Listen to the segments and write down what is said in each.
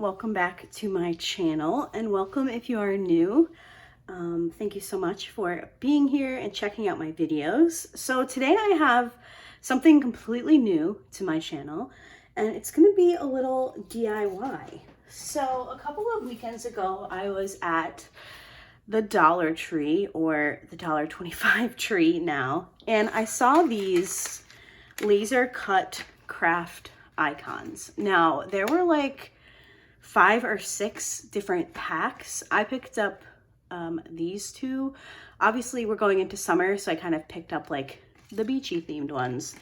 welcome back to my channel, and welcome if you are new. Thank you so much for being here and checking out my videos. So today I have something completely new to my channel, and it's going to be a little DIY. So a couple of weekends ago I was at the Dollar Tree, or the $1.25 tree now, and I saw these laser cut craft icons. Now there were like 5 or 6 different packs. I picked up these two. Obviously we're going into summer, so I kind of picked up like the beachy themed ones.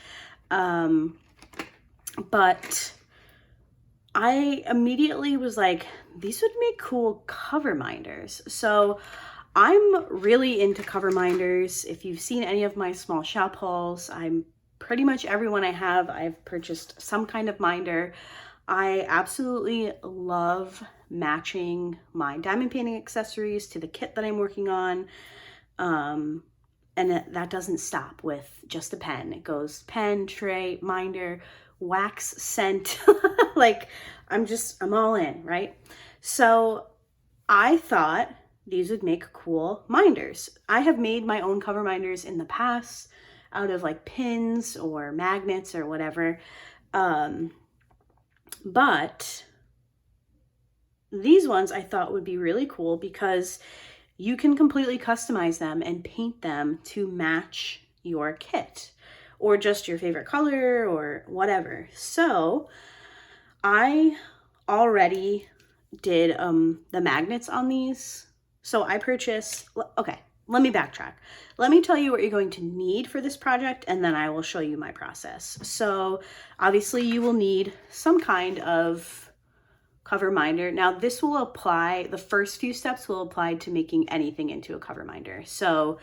But I immediately was like, these would make cool cover minders. So I'm really into cover minders. If you've seen any of my small shop hauls, I'm pretty much everyone I have, I've purchased some kind of minder. I absolutely love matching my diamond painting accessories to the kit that I'm working on. And that doesn't stop with just a pen. It goes pen, tray, minder, wax, scent. Like I'm all in, right? So I thought these would make cool minders. I have made my own cover minders in the past out of like pins or magnets or whatever. But these ones I thought would be really cool because you can completely customize them and paint them to match your kit or just your favorite color or whatever. So I already did the magnets on these. So I purchased, okay, let me backtrack. Let me tell you what you're going to need for this project, and then I will show you my process. So obviously you will need some kind of cover minder. Now this will apply, the first few steps will apply to making anything into a cover minder. So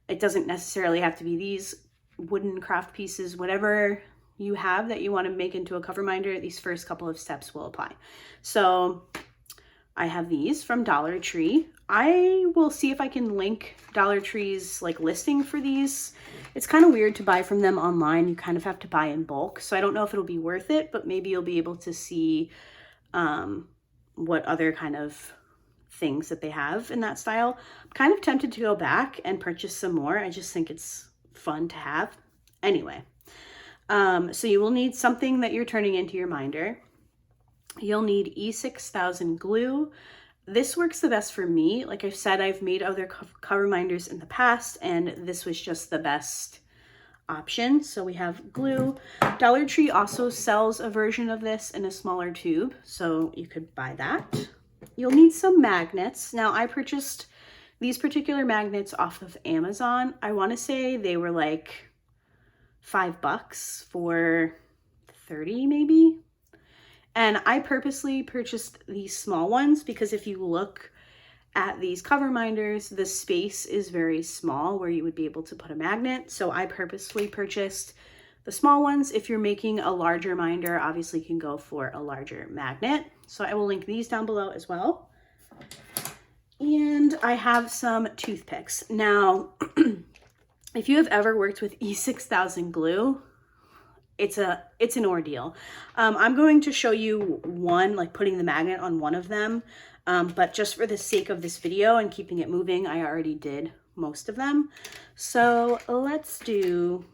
it doesn't necessarily have to be these wooden craft pieces. Whatever you have that you want to make into a cover minder, these first couple of steps will apply. So I have these from Dollar Tree. I will see if I can link Dollar Tree's like listing for these. It's kind of weird to buy from them online. You kind of have to buy in bulk. So I don't know if it'll be worth it, but maybe you'll be able to see what other kind of things that they have in that style. I'm kind of tempted to go back and purchase some more. I just think it's fun to have. Anyway, so you will need something that you're turning into your minder. You'll need E6000 glue. This works the best for me. Like I said, I've made other cover minders in the past, and this was just the best option. So we have glue. Dollar Tree also sells a version of this in a smaller tube, so you could buy that. You'll need some magnets. Now I purchased these particular magnets off of Amazon. I want to say they were like $5 for 30 maybe. And I purposely purchased these small ones because if you look at these cover minders, the space is very small where you would be able to put a magnet. So I purposely purchased the small ones. If you're making a larger minder, obviously you can go for a larger magnet. So I will link these down below as well. And I have some toothpicks. Now, if you have ever worked with E6000 glue, it's an ordeal. I'm going to show you one, like putting the magnet on one of them, but just for the sake of this video and keeping it moving, I already did most of them. So let's do,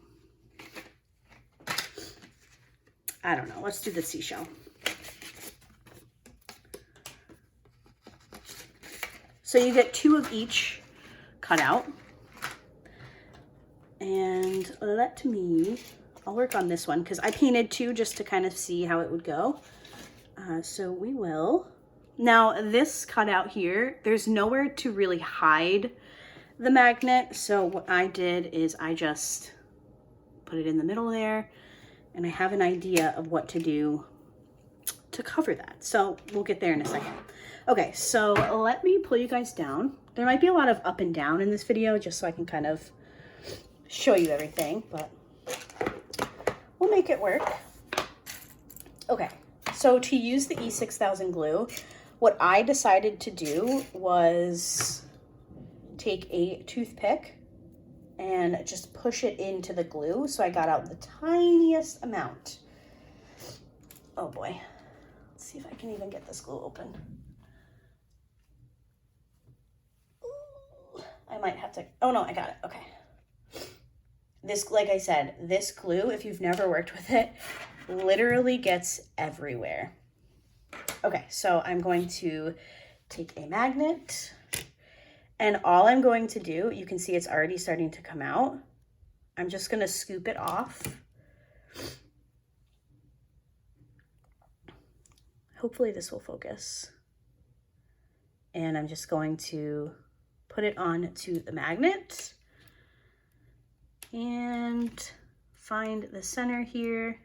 I don't know, let's do the seashell. So you get 2 of each cut out, and let me, I'll work on this one because I painted 2 just to kind of see how it would go. So we will. Now this cutout here, there's nowhere to really hide the magnet. So what I did is I just put it in the middle there, and I have an idea of what to do to cover that. So we'll get there in a second. Okay, so let me pull you guys down. There might be a lot of up and down in this video just so I can kind of show you everything, but we'll make it work. Okay, so to use the E6000 glue, what I decided to do was take a toothpick and just push it into the glue. So I got out the tiniest amount. Oh boy. Let's see if I can even get this glue open. Ooh, I might have to, oh no, I got it, okay. This, like I said, this glue, if you've never worked with it, literally gets everywhere. Okay, so I'm going to take a magnet, and all I'm going to do, you can see it's already starting to come out. I'm just gonna scoop it off. Hopefully this will focus. And I'm just going to put it on to the magnet and find the center here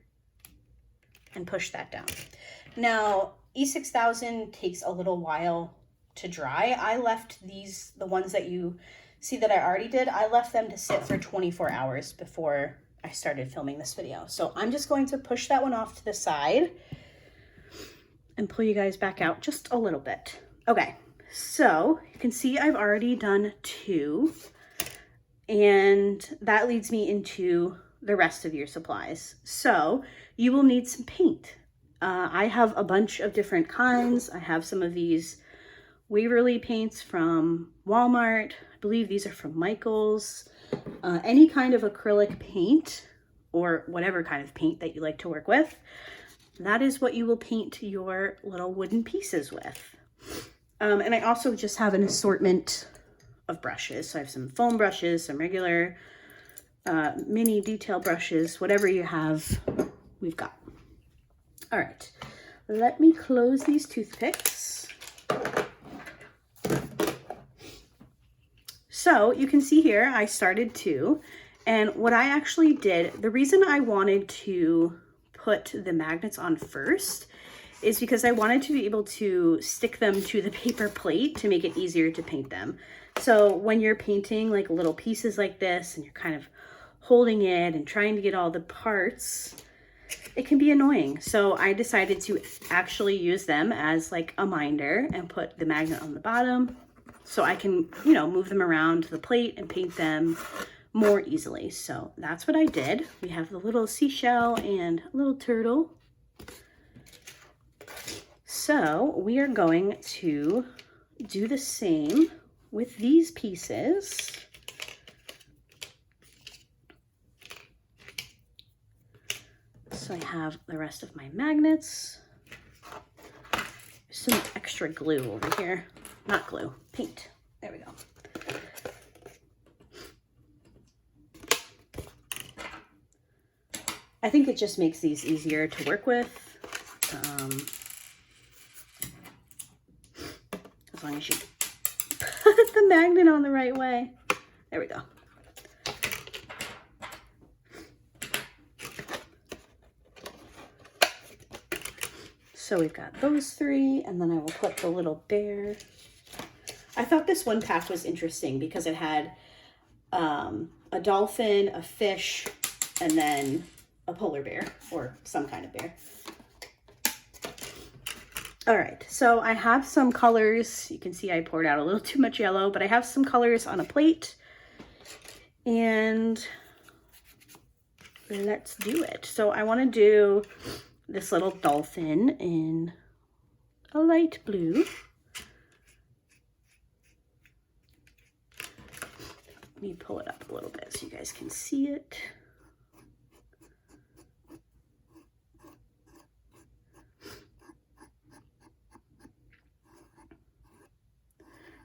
and push that down. Now, E6000 takes a little while to dry. I left these, the ones that you see that I already did, I left them to sit for 24 hours before I started filming this video. So I'm just going to push that one off to the side and pull you guys back out just a little bit. Okay, so you can see I've already done 2, and that leads me into the rest of your supplies. So you will need some paint. I have a bunch of different kinds. I have some of these Waverly paints from Walmart. I believe these are from Michael's. Any kind of acrylic paint or whatever kind of paint that you like to work with, that is what you will paint your little wooden pieces with. And I also just have an assortment of brushes. So I have some foam brushes, some regular mini detail brushes, whatever you have, we've got. All right, let me close these toothpicks. So you can see here, I started 2, and what I actually did, the reason I wanted to put the magnets on first is because I wanted to be able to stick them to the paper plate to make it easier to paint them. So when you're painting like little pieces like this and you're kind of holding it and trying to get all the parts, it can be annoying. So I decided to actually use them as like a minder and put the magnet on the bottom so I can, you know, move them around the plate and paint them more easily. So that's what I did. We have the little seashell and little turtle. So we are going to do the same with these pieces. So I have the rest of my magnets. There's some extra glue over here. Not glue, paint. There we go. I think it just makes these easier to work with. As long as you put the magnet on the right way. There we go. So we've got those 3, and then I will put the little bear. I thought this one pack was interesting because it had a dolphin, a fish, and then a polar bear or some kind of bear. All right, so I have some colors. You can see I poured out a little too much yellow, but I have some colors on a plate, and let's do it. So I want to do this little dolphin in a light blue. Let me pull it up a little bit so you guys can see it.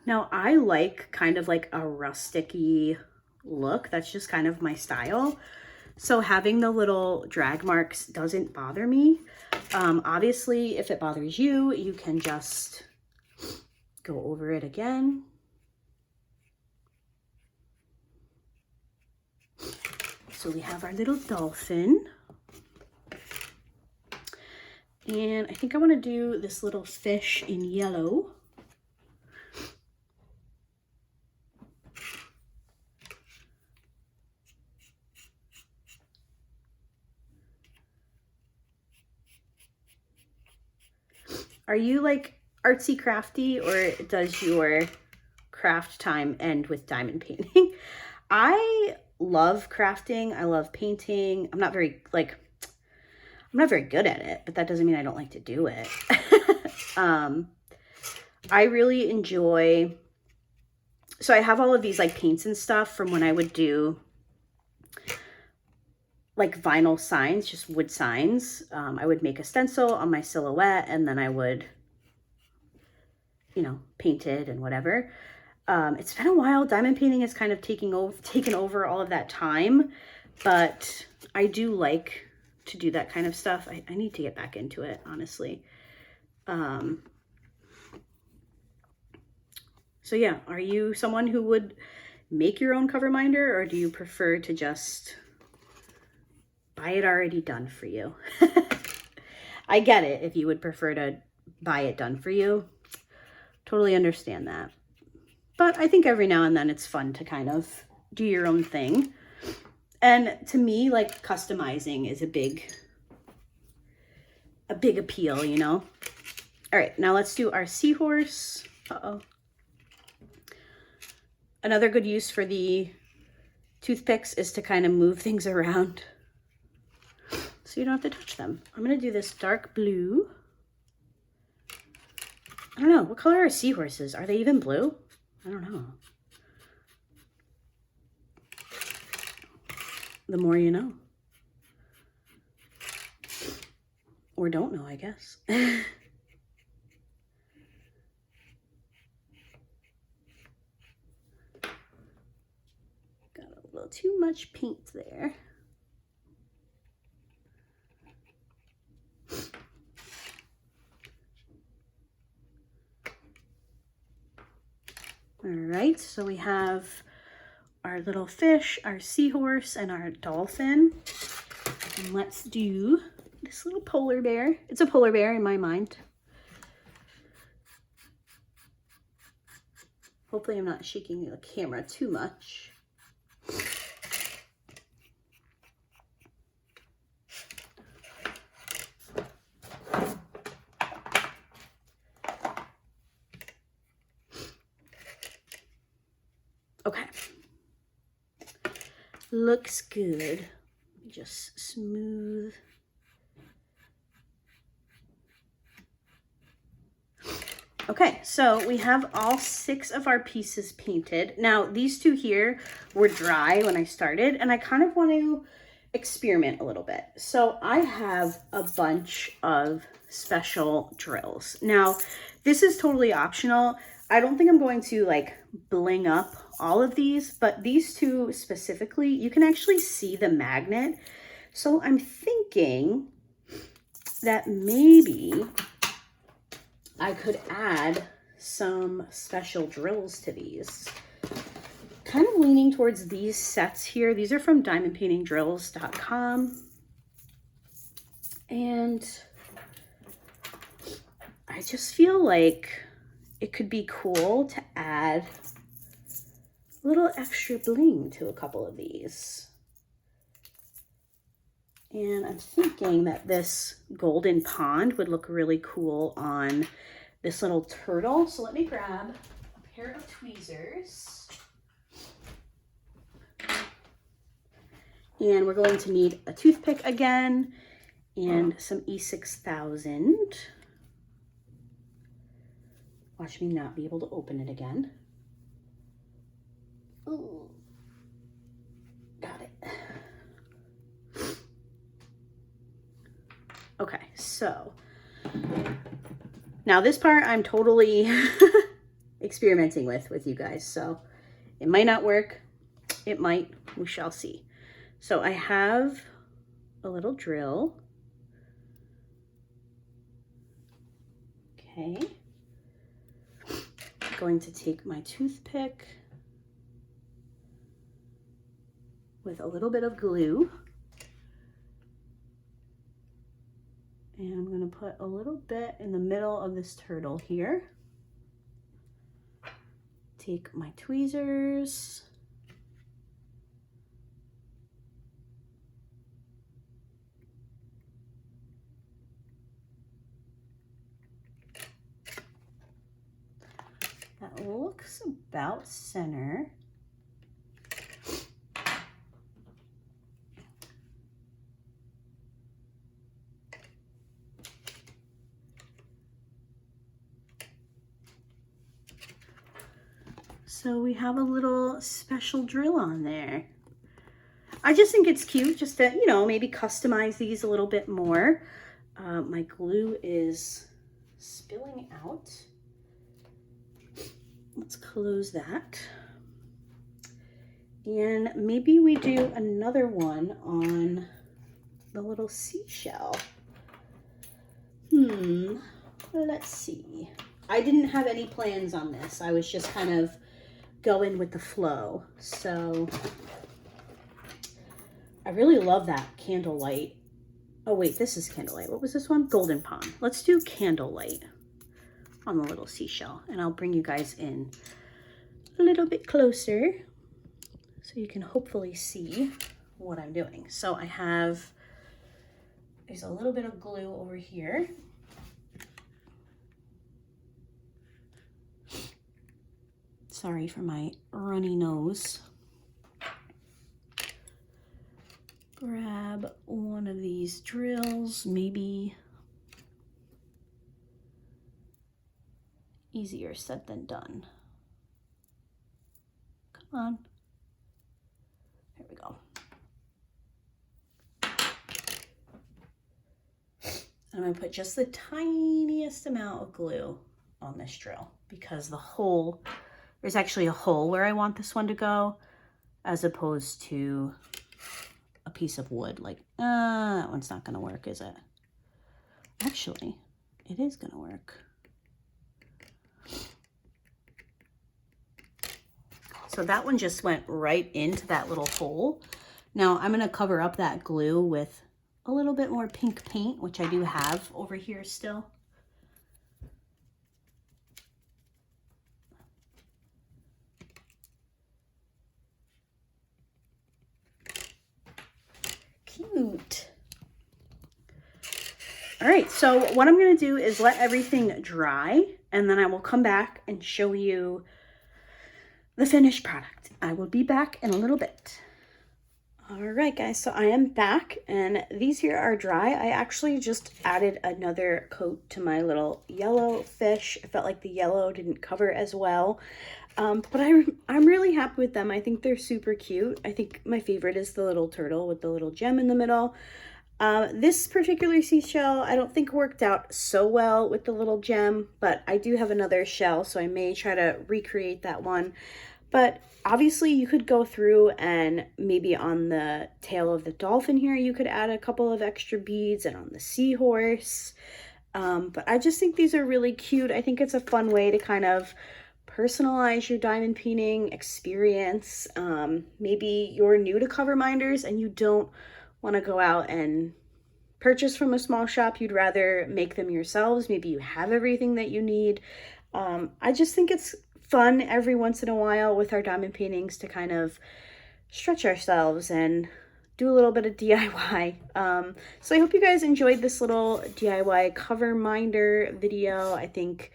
Now I like kind of like a rustic-y look. That's just kind of my style. So having the little drag marks doesn't bother me. Obviously, if it bothers you, you can just go over it again. So we have our little dolphin. And I think I want to do this little fish in yellow. Are you like artsy crafty, or does your craft time end with diamond painting? I love crafting. I love painting. I'm not I'm not very good at it, but that doesn't mean I don't like to do it. I really enjoy, so I have all of these like paints and stuff from when I would do like vinyl signs, just wood signs. I would make a stencil on my silhouette and then I would, you know, paint it and whatever. It's been a while. Diamond painting has kind of taken over all of that time, but I do like to do that kind of stuff. I need to get back into it, honestly. So yeah, are you someone who would make your own cover minder, or do you prefer to just buy it already done for you? I get it if you would prefer to buy it done for you. Totally understand that. But I think every now and then it's fun to kind of do your own thing. And to me, like, customizing is a big appeal, you know? All right, now let's do our seahorse. Uh-oh. Another good use for the toothpicks is to kind of move things around so you don't have to touch them. I'm going to do this dark blue. I don't know. What color are seahorses? Are they even blue? I don't know. The more you know. Or don't know, I guess. Got a little too much paint there. All right, so we have our little fish, our seahorse, and our dolphin. And let's do this little polar bear. It's a polar bear in my mind. Hopefully I'm not shaking the camera too much. Okay. Looks good. Just smooth. Okay, so we have all 6 of our pieces painted. Now, these 2 here were dry when I started, and I kind of want to experiment a little bit. So I have a bunch of special drills. Now, this is totally optional. I don't think I'm going to like bling up all of these, but these 2 specifically, you can actually see the magnet. So I'm thinking that maybe I could add some special drills to these. Kind of leaning towards these sets here. These are from diamondpaintingdrills.com. And I just feel like it could be cool to add a little extra bling to a couple of these. And I'm thinking that this golden pond would look really cool on this little turtle. So let me grab a pair of tweezers. And we're going to need a toothpick again and some E6000. Watch me not be able to open it again. Ooh. Got it. Okay, so now this part I'm totally experimenting with you guys. So it might not work. It might. We shall see. So I have a little drill. Okay. I'm going to take my toothpick with a little bit of glue. And I'm going to put a little bit in the middle of this turtle here. Take my tweezers. That looks about center. So we have a little special drill on there. I just think it's cute just to, you know, maybe customize these a little bit more. My glue is spilling out. Let's close that. And maybe we do another one on the little seashell. Let's see. I didn't have any plans on this. I was just kind of going with the flow. So I really love that candlelight. Oh wait, this is candlelight. What was this one? Golden Pond. Let's do candlelight on the little seashell, and I'll bring you guys in a little bit closer so you can hopefully see what I'm doing. So I have, there's a little bit of glue over here. Sorry for my runny nose. Grab one of these drills, maybe. Easier said than done. Come on. There we go. I'm going to put just the tiniest amount of glue on this drill because the hole, there's actually a hole where I want this one to go as opposed to a piece of wood. Like, that one's not going to work, is it? Actually, it is going to work. So that one just went right into that little hole. Now I'm going to cover up that glue with a little bit more pink paint, which I do have over here still. Cute. All right, so what I'm going to do is let everything dry, and then I will come back and show you the finished product. I will be back in a little bit. All right, guys, so I am back, and these here are dry. I actually just added another coat to my little yellow fish. I felt like the yellow didn't cover as well, but I'm really happy with them. I think they're super cute. I think my favorite is the little turtle with the little gem in the middle. This particular seashell I don't think worked out so well with the little gem, but I do have another shell, so I may try to recreate that one. But obviously you could go through and maybe on the tail of the dolphin here, you could add a couple of extra beads, and on the seahorse. But I just think these are really cute. I think it's a fun way to kind of personalize your diamond painting experience. Maybe you're new to coverminders and you don't want to go out and purchase from a small shop. You'd rather make them yourselves. Maybe you have everything that you need. I just think it's fun every once in a while with our diamond paintings to kind of stretch ourselves and do a little bit of DIY. So I hope you guys enjoyed this little DIY coverminder video. I think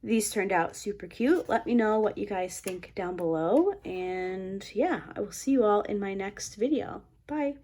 these turned out super cute. Let me know what you guys think down below. And yeah, I will see you all in my next video. Bye.